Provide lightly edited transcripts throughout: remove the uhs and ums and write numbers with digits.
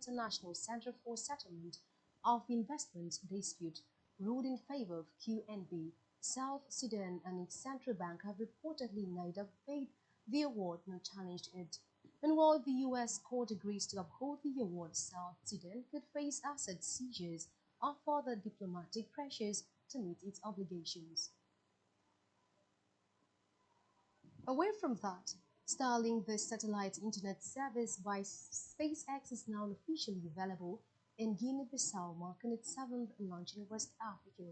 International Center for Settlement of Investment dispute ruled in favor of QNB. South Sudan and its central bank have reportedly neither paid the award nor challenged it. And while the U.S. court agrees to uphold the award, South Sudan could face asset seizures or further diplomatic pressures to meet its obligations. Away from that, Starlink, the satellite internet service by SpaceX, is now officially available in Guinea-Bissau, marking its seventh launch in West Africa.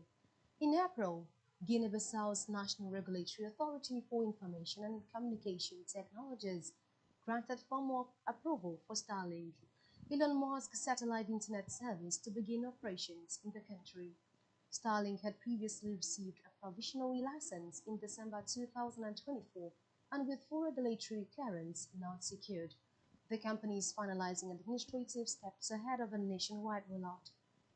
In April, Guinea-Bissau's National Regulatory Authority for Information and Communication Technologies granted formal approval for Starlink, Elon Musk's satellite internet service, to begin operations in the country. Starlink had previously received a provisional license in December 2024, and with full regulatory clearance now secured, the company is finalizing administrative steps ahead of a nationwide rollout.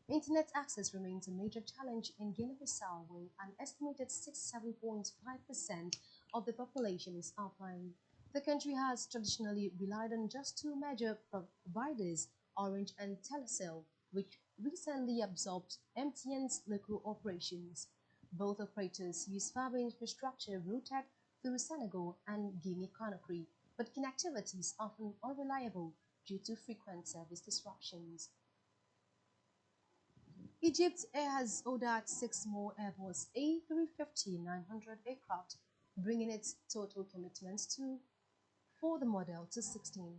Internet access remains a major challenge in Guinea-Bissau, where an estimated 67.5% of the population is offline. The country has traditionally relied on just two major providers, Orange and Telecel, which recently absorbed MTN's local operations. Both operators use fiber infrastructure routed through Senegal and Guinea-Conakry, but connectivity is often unreliable due to frequent service disruptions. Egypt has ordered 6 more Airbus A350-900 aircraft, bringing its total commitments for the model to 16.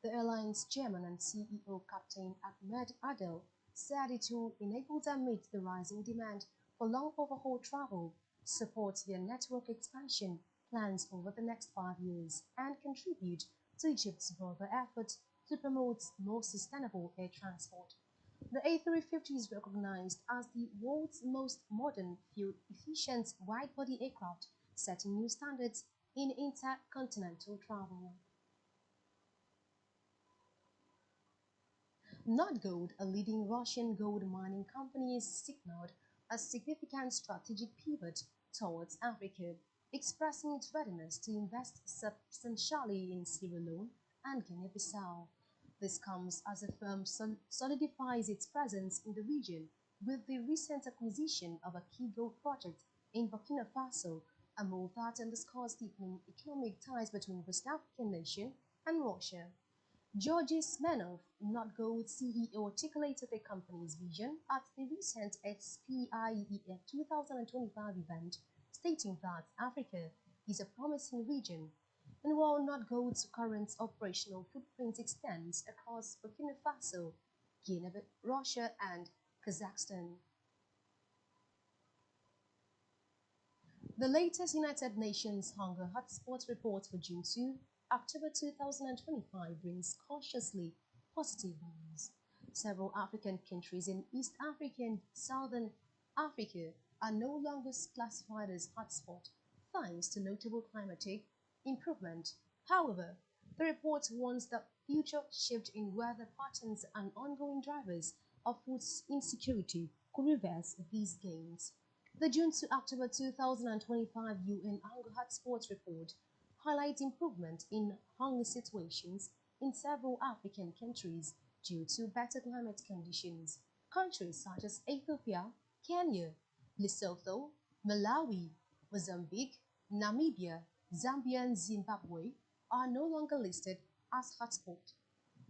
The airline's chairman and CEO, Captain Ahmed Adel, said it will enable them meet the rising demand for long overhaul travel, support their network expansion plans over the next 5 years, and contribute to Egypt's broader efforts to promote more sustainable air transport. The A350 is recognized as the world's most modern, fuel-efficient wide-body aircraft, setting new standards in intercontinental travel. Nordgold, a leading Russian gold mining company, has signaled a significant strategic pivot towards Africa, expressing its readiness to invest substantially in Sierra Leone and Guinea-Bissau. This comes as the firm solidifies its presence in the region with the recent acquisition of a key gold project in Burkina Faso, a move that underscores deepening economic ties between West African nation and Russia. Georgi Smenov, Nordgold's CEO, articulated the company's vision at the recent SPIEF 2025 event, stating that Africa is a promising region, and while Nordgold's current operational footprint extends across Burkina Faso, Guinea, Russia, and Kazakhstan. The latest United Nations Hunger Hotspot report for June 2, October 2025 brings cautiously positive news. Several African countries in East Africa and Southern Africa are no longer classified as hotspot, thanks to notable climatic improvement. However, the report warns that future shift in weather patterns and ongoing drivers of food insecurity could reverse these gains. The June to October 2025 UN Hunger Hotspots report highlights improvement in hunger situations in several African countries due to better climate conditions. Countries such as Ethiopia, Kenya, Lesotho, Malawi, Mozambique, Namibia, Zambia, and Zimbabwe are no longer listed as hotspots.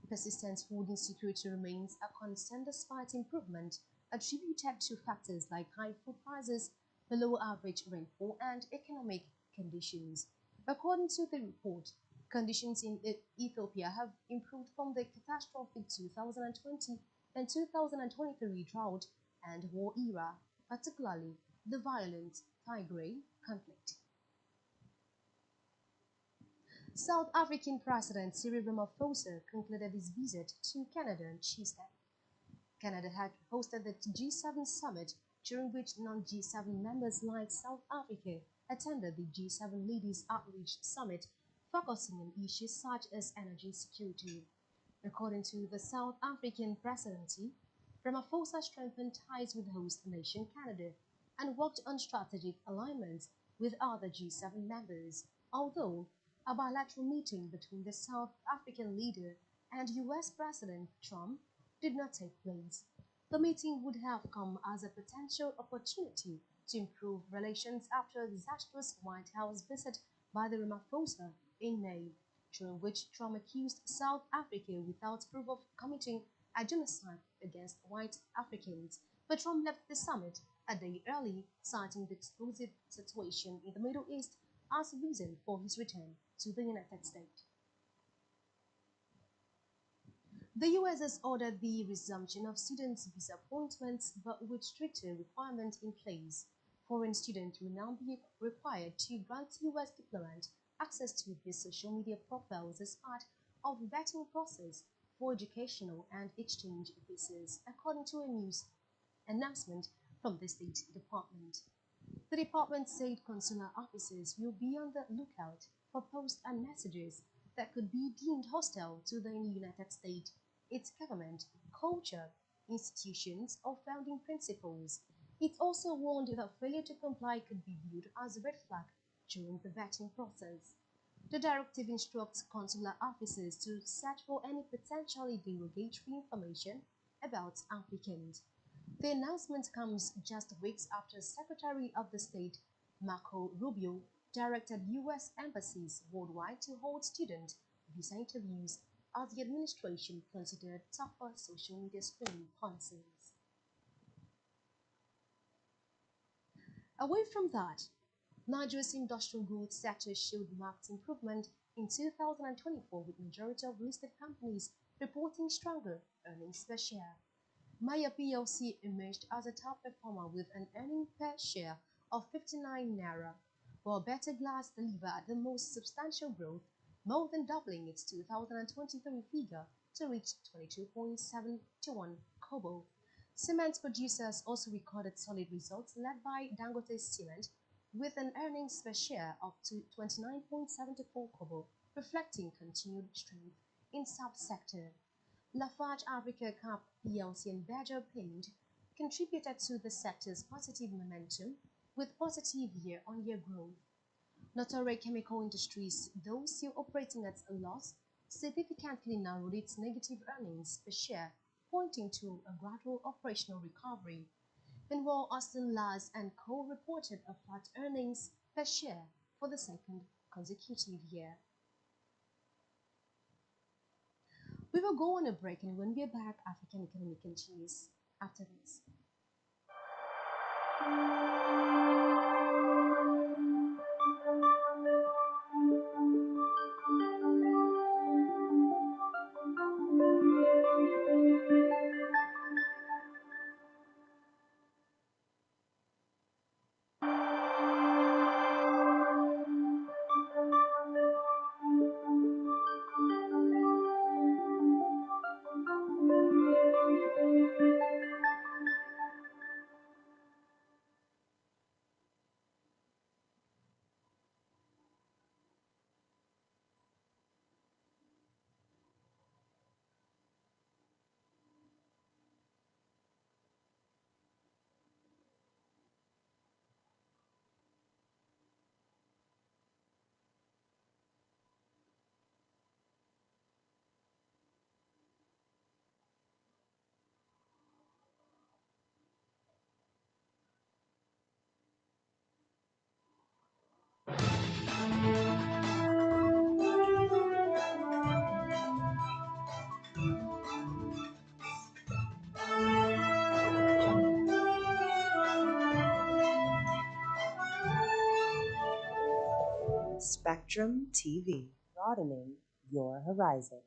Persistent food insecurity remains a concern despite improvement attributed to factors like high food prices, below average rainfall, and economic conditions. According to the report, conditions in Ethiopia have improved from the catastrophic 2020 and 2023 drought and war era, particularly the violent Tigray conflict. South African President Cyril Ramaphosa concluded his visit to Canada on Tuesday. Canada had hosted the G7 summit, during which non-G7 members like South Africa attended the G7 Leaders Outreach Summit, focusing on issues such as energy security. According to the South African presidency, Ramaphosa strengthened ties with host nation Canada and worked on strategic alignments with other G7 members, although a bilateral meeting between the South African leader and US President Trump did not take place. The meeting would have come as a potential opportunity to improve relations after a disastrous White House visit by the Ramaphosa in May, during which Trump accused South Africa without proof of committing a genocide against white Africans. But Trump left the summit a day early, citing the explosive situation in the Middle East as a reason for his return to the United States. The US has ordered the resumption of students' visa appointments, but with stricter requirements in place. Foreign students will now be required to grant US diplomats access to their social media profiles as part of the vetting process for educational and exchange visas, according to a news announcement from the State Department. The department said consular officers will be on the lookout for posts and messages that could be deemed hostile to the United States, its government, culture, institutions, or founding principles. It also warned that failure to comply could be viewed as a red flag during the vetting process. The directive instructs consular officers to search for any potentially derogatory information about applicants. The announcement comes just weeks after Secretary of the State Marco Rubio directed U.S. embassies worldwide to hold student visa interviews as the administration considered tougher social media screening policies. Away from that, Nigeria's industrial goods sector showed marked improvement in 2024, with majority of listed companies reporting stronger earnings per share. Maya plc emerged as a top performer with an earning per share of 59 naira, while Better Glass delivered the most substantial growth, more than doubling its 2023 figure to reach 22.71 kobo. Cement producers also recorded solid results, led by Dangote Cement, with an earnings per share of 29.74 kobo, reflecting continued strength in sub-sector. Lafarge Africa Cap plc and Berger Paint contributed to the sector's positive momentum with positive year-on-year growth. Notori Chemical Industries, though still operating at a loss, significantly narrowed its negative earnings per share, pointing to a gradual operational recovery. Meanwhile, Austin Lars and Co. reported a flat earnings per share for the second consecutive year. We will go on a break, and when we are back, African economy continues after this. Spectrum TV, broadening your horizon.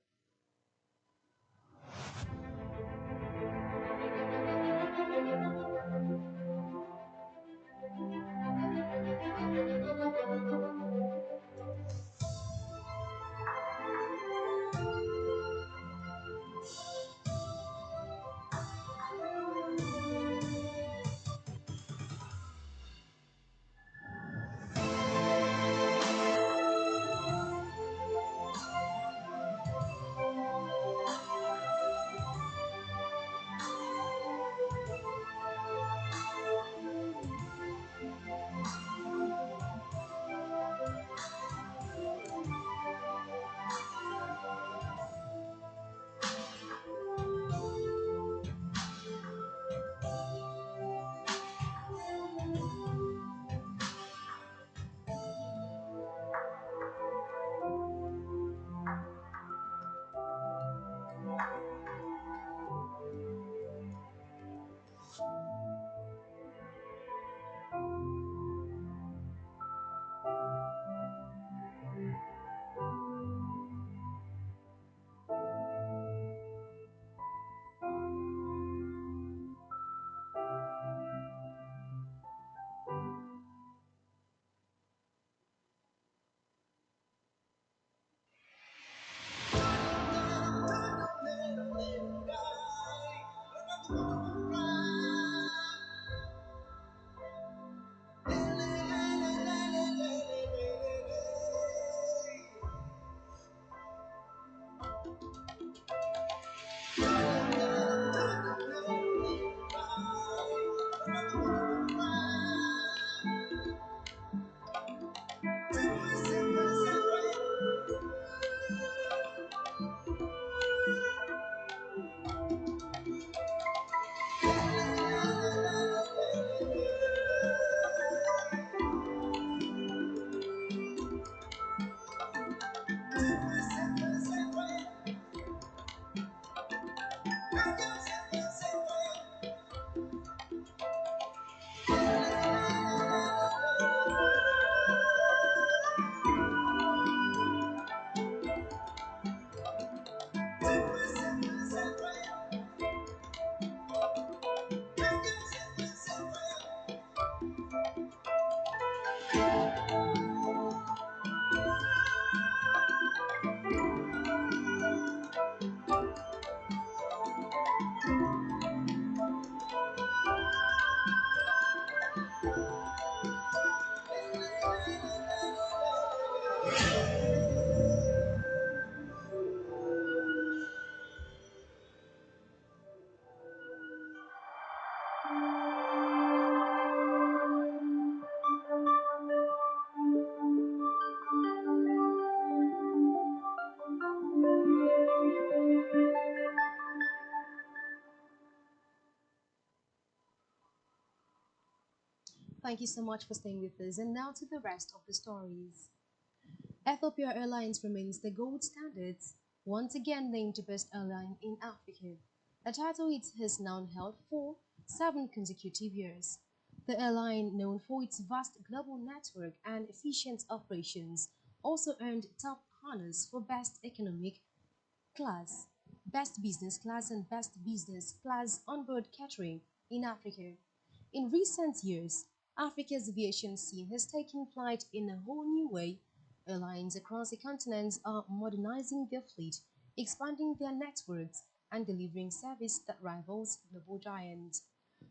Thank you so much for staying with us. And now to the rest of the stories. Ethiopia Airlines remains the gold standard, once again named the best airline in Africa, a title it has now held for 7 consecutive years. The airline, known for its vast global network and efficient operations, also earned top honors for Best Economic Class, Best Business Class, and Best Business Class onboard catering in Africa. In recent years, Africa's aviation scene has taken flight in a whole new way. Airlines across the continent are modernizing their fleet, expanding their networks, and delivering service that rivals global giants.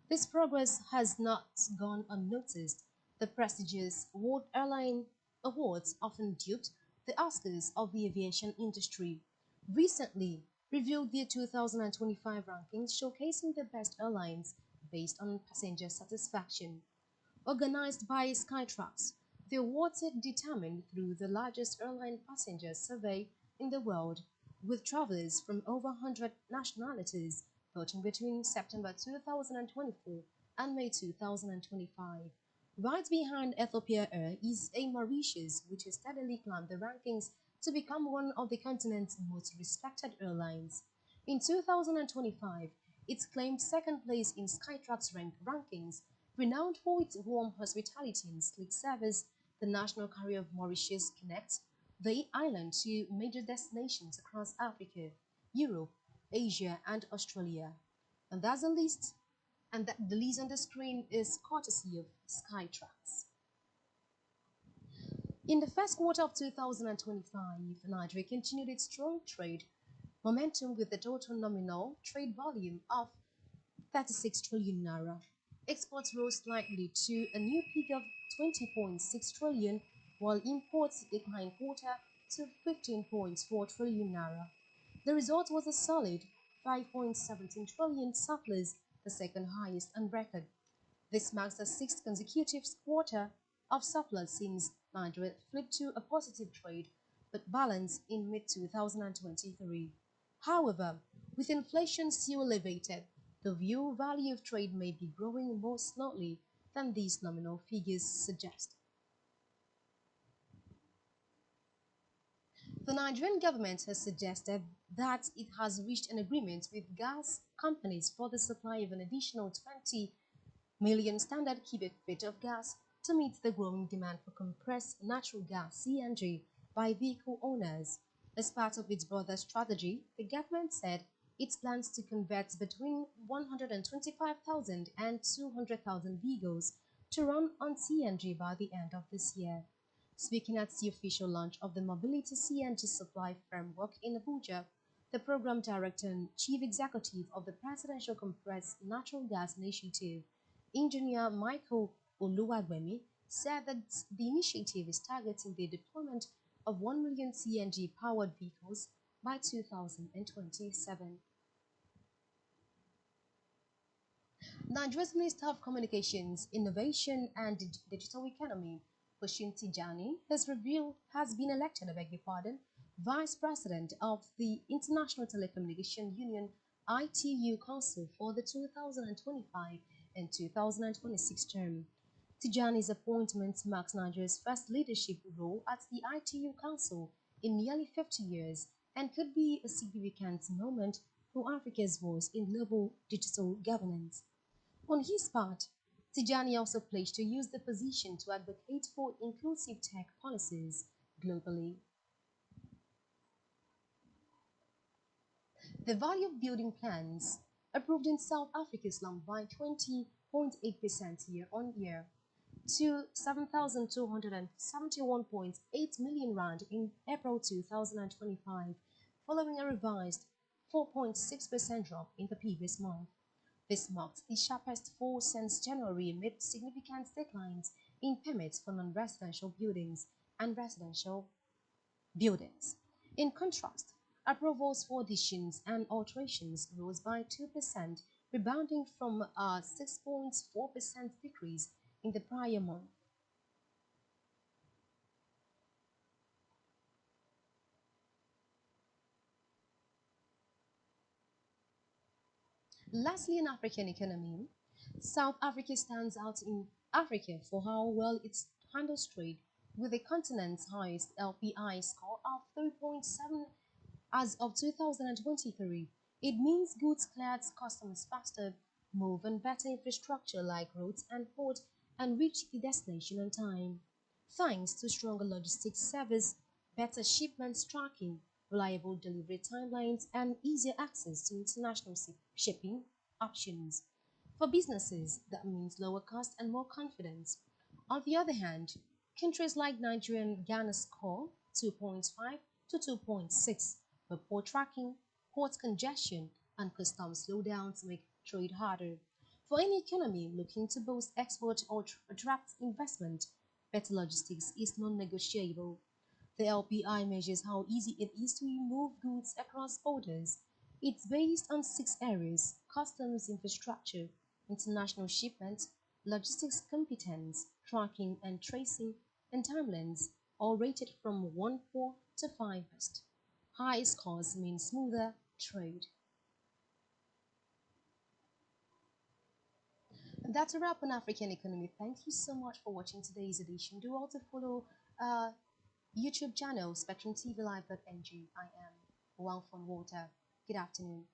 This progress has not gone unnoticed. The prestigious World Airline Awards, often dubbed the Oscars of the aviation industry, recently revealed their 2025 rankings showcasing the best airlines based on passenger satisfaction. Organized by Skytrax, the awards are determined through the largest airline passenger survey in the world, with travelers from over 100 nationalities voting between September 2024 and May 2025. Right behind Ethiopia Air is a Mauritius, which has steadily climbed the rankings to become one of the continent's most respected airlines. In 2025, it claimed second place in Skytrax rankings, renowned for its warm hospitality and sleek service. The national carrier of Mauritius connects the island to major destinations across Africa, Europe, Asia, and Australia. And that's the list, and that the list on the screen is courtesy of Skytrax. In the first quarter of 2025, Nigeria continued its strong trade momentum with a total nominal trade volume of 36 trillion naira. Exports rose slightly to a new peak of 20.6 trillion, while imports declined quarter to 15.4 trillion naira. The result was a solid 5.17 trillion surplus, the second highest on record. This marks the sixth consecutive quarter of surplus since Nigeria flipped to a positive trade but balance in mid-2023. However, with inflation still elevated, the real value of trade may be growing more slowly than these nominal figures suggest. The Nigerian government has suggested that it has reached an agreement with gas companies for the supply of an additional 20 million standard cubic feet of gas to meet the growing demand for compressed natural gas (CNG) by vehicle owners. As part of its broader strategy, the government said it plans to convert between 125,000 and 200,000 vehicles to run on CNG by the end of this year. Speaking at the official launch of the Mobility CNG Supply Framework in Abuja, the program director and chief executive of the Presidential Compressed Natural Gas Initiative, Engineer Michael Oluwagbemi, said that the initiative is targeting the deployment of 1 million CNG-powered vehicles by 2027. Nigeria's Minister of Communications, Innovation and Digital Economy, Oshin Tijani, has been elected, I beg your pardon, Vice President of the International Telecommunication Union ITU Council for the 2025 and 2026 term. Tijani's appointment marks Nigeria's first leadership role at the ITU Council in nearly 50 years and could be a significant moment for Africa's voice in global digital governance. On his part, Tijani also pledged to use the position to advocate for inclusive tech policies globally. The value of building plans approved in South Africa slumped by 20.8% year-on-year to 7,271.8 million rand in April 2025, following a revised 4.6% drop in the previous month. This marked the sharpest fall since January amid significant declines in permits for non-residential buildings and residential buildings. In contrast, approvals for additions and alterations rose by 2%, rebounding from a 6.4% decrease in the prior month. Lastly, in African economy, South Africa stands out in Africa for how well it handles trade, with the continent's highest LPI score of 3.7 as of 2023. It means goods cleared customs faster, move on better infrastructure like roads and ports, and reach the destination on time. Thanks to stronger logistics service, better shipments tracking, reliable delivery timelines, and easier access to international shipping options. For businesses, that means lower cost and more confidence. On the other hand, countries like Nigeria and Ghana score 2.5 to 2.6, but poor tracking, port congestion, and customs slowdowns make trade harder. For any economy looking to boost export or attract investment, better logistics is non-negotiable. The LPI measures how easy it is to move goods across borders. It's based on six areas: customs infrastructure, international shipment, logistics competence, tracking and tracing, and timelines, all rated from 1 poor to 5 best. High scores mean smoother trade. And that's a wrap on African economy. Thank you so much for watching today's edition. Do also follow uh, YouTube channel Spectrum TV Live.ng. I am Wang Water. Good afternoon.